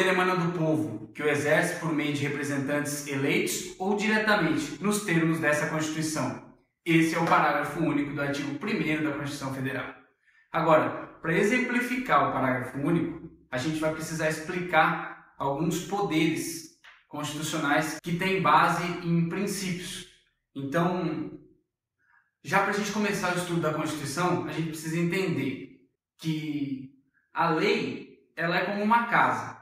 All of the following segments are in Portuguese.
poder emana do povo, que o exerce por meio de representantes eleitos ou diretamente, nos termos dessa Constituição. Esse é o parágrafo único do artigo 1º da Constituição Federal. Agora, para exemplificar o parágrafo único, a gente vai precisar explicar alguns poderes constitucionais que têm base em princípios. Então, já para a gente começar o estudo da Constituição, a gente precisa entender que a lei ela é como uma casa,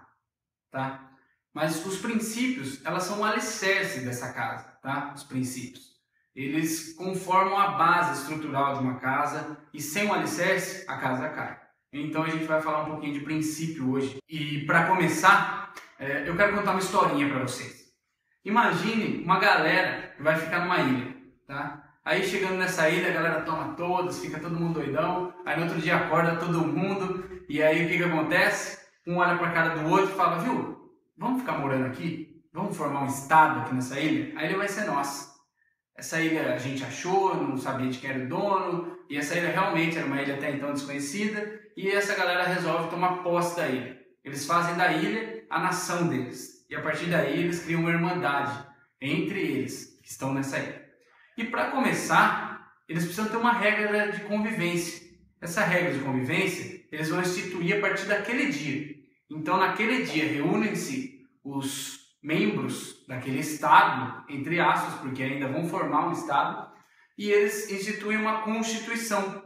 tá? Mas os princípios, elas são o alicerce dessa casa, tá? Os princípios. Eles conformam a base estrutural de uma casa e sem o alicerce, a casa cai. Então a gente vai falar um pouquinho de princípio hoje. E para começar, eu quero contar uma historinha para vocês. Imagine uma galera que vai ficar numa ilha, tá? Aí chegando nessa ilha, a galera toma todas, fica todo mundo doidão. Aí no outro dia acorda todo mundo. E aí o que acontece? Um olha para a cara do outro e fala, viu, vamos ficar morando aqui? Vamos formar um estado aqui nessa ilha? A ilha vai ser nossa. Essa ilha a gente achou, não sabia de quem era o dono, e essa ilha realmente era uma ilha até então desconhecida, e essa galera resolve tomar posse da ilha. Eles fazem da ilha a nação deles, e a partir daí eles criam uma irmandade entre eles que estão nessa ilha. E para começar, eles precisam ter uma regra de convivência. Essa regra de convivência, eles vão instituir a partir daquele dia. Então, naquele dia, reúnem-se os membros daquele Estado, entre aspas, porque ainda vão formar um Estado, e eles instituem uma Constituição.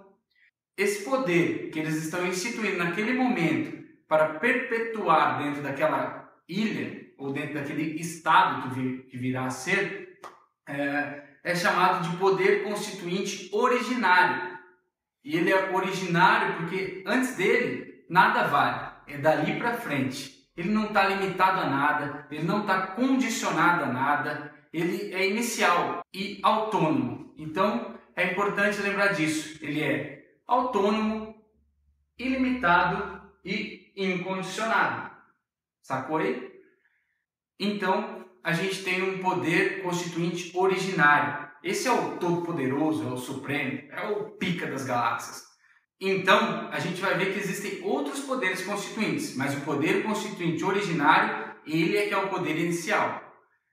Esse poder que eles estão instituindo naquele momento para perpetuar dentro daquela ilha, ou dentro daquele Estado que virá a ser, é chamado de poder constituinte originário. E ele é originário porque antes dele nada vale, é dali para frente. Ele não está limitado a nada, ele não está condicionado a nada, ele é inicial e autônomo. Então, é importante lembrar disso. Ele é autônomo, ilimitado e incondicionado. Sacou aí? Então, a gente tem um poder constituinte originário. Esse é o todo-poderoso, é o supremo, é o pica das galáxias. Então, a gente vai ver que existem outros poderes constituintes, mas o poder constituinte originário, ele é que é o poder inicial.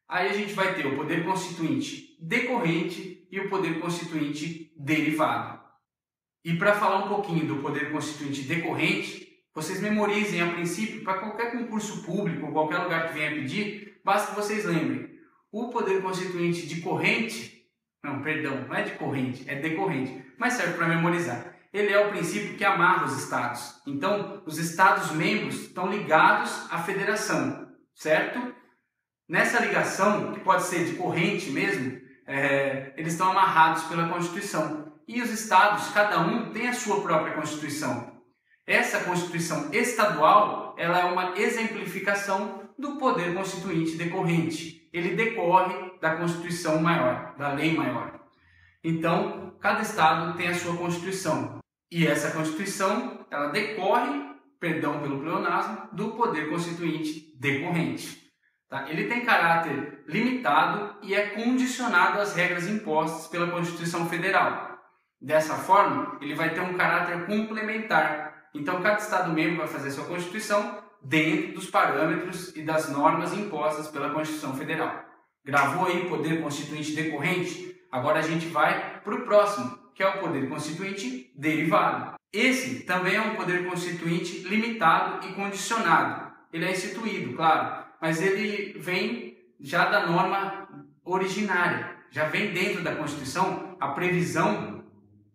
Aí a gente vai ter o poder constituinte decorrente e o poder constituinte derivado. E para falar um pouquinho do poder constituinte decorrente, vocês memorizem a princípio, para qualquer concurso público, ou qualquer lugar que venha pedir, basta que vocês lembrem. O poder constituinte decorrente, não é decorrente, é decorrente, mas serve para memorizar. Ele é o princípio que amarra os estados. Então, os estados-membros estão ligados à federação, certo? Nessa ligação, que pode ser de corrente mesmo, eles estão amarrados pela Constituição. E os estados, cada um tem a sua própria Constituição. Essa Constituição estadual, ela é uma exemplificação do poder constituinte decorrente. Ele decorre da Constituição maior, da lei maior. Então, cada estado tem a sua Constituição. E essa Constituição, ela decorre, perdão pelo pleonasmo, do poder constituinte decorrente. Tá? Ele tem caráter limitado e é condicionado às regras impostas pela Constituição Federal. Dessa forma, ele vai ter um caráter complementar. Então, cada Estado-membro vai fazer sua Constituição dentro dos parâmetros e das normas impostas pela Constituição Federal. Gravou aí poder constituinte decorrente? Agora a gente vai para o próximo, que é o poder constituinte derivado. Esse também é um poder constituinte limitado e condicionado. Ele é instituído, claro, mas ele vem já da norma originária. Já vem dentro da Constituição a previsão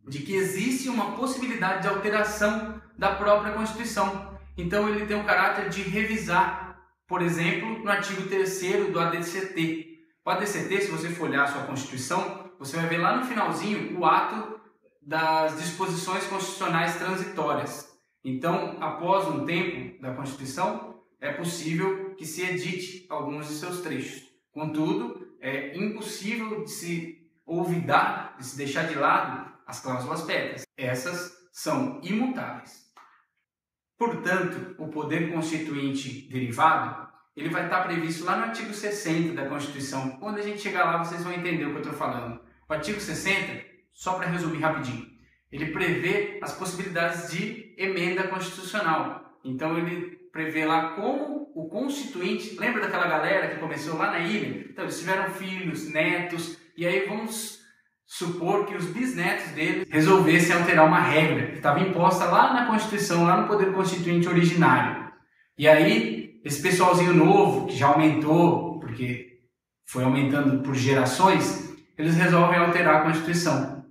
de que existe uma possibilidade de alteração da própria Constituição. Então ele tem o caráter de revisar, por exemplo, no artigo 3º do ADCT. O ADCT, se você for olhar a sua Constituição, você vai ver lá no finalzinho o ato das disposições constitucionais transitórias. Então, após um tempo da Constituição, é possível que se edite alguns de seus trechos. Contudo, é impossível de se olvidar, de se deixar de lado as cláusulas pétreas. Essas são imutáveis. Portanto, o poder constituinte derivado, ele vai estar previsto lá no artigo 60 da Constituição. Quando a gente chegar lá, vocês vão entender o que eu estou falando. O artigo 60, só para resumir rapidinho, ele prevê as possibilidades de emenda constitucional. Então, ele prevê lá como o constituinte, lembra daquela galera que começou lá na ilha? Então eles tiveram filhos, netos, e aí vamos supor que os bisnetos deles resolvessem alterar uma regra que estava imposta lá na Constituição, lá no Poder Constituinte originário. E aí, esse pessoalzinho novo, que já aumentou, porque foi aumentando por gerações, eles resolvem alterar a Constituição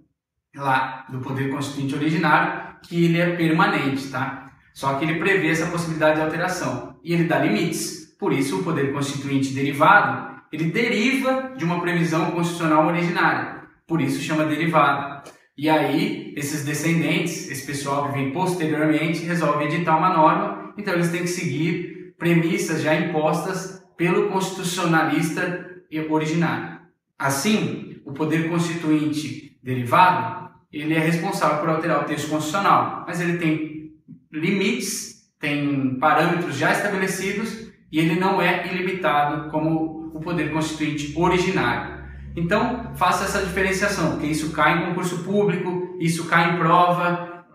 lá do Poder Constituinte originário, que ele é permanente, tá? Só que ele prevê essa possibilidade de alteração e ele dá limites. Por isso, o Poder Constituinte derivado, ele deriva de uma previsão constitucional originária. Por isso chama derivado. E aí, esses descendentes, esse pessoal que vem posteriormente, resolve editar uma norma, então eles têm que seguir premissas já impostas pelo constitucionalista originário. Assim, o Poder Constituinte derivado, ele é responsável por alterar o texto constitucional, mas ele tem limites, tem parâmetros já estabelecidos e ele não é ilimitado como o Poder Constituinte originário. Então, faça essa diferenciação, porque isso cai em concurso público, isso cai em prova,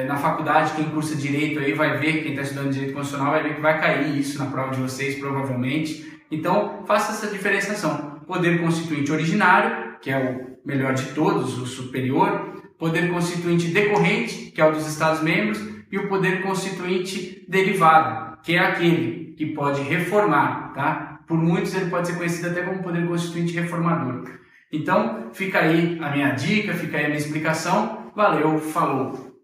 na faculdade, quem cursa Direito aí vai ver, quem está estudando Direito Constitucional vai ver que vai cair isso na prova de vocês, provavelmente. Então, faça essa diferenciação. Poder Constituinte originário, que é o melhor de todos, o superior, Poder Constituinte decorrente, que é o dos Estados-membros, e o Poder Constituinte derivado, que é aquele que pode reformar, tá? Por muitos ele pode ser conhecido até como Poder Constituinte reformador. Então, fica aí a minha dica, fica aí a minha explicação. Valeu, falou!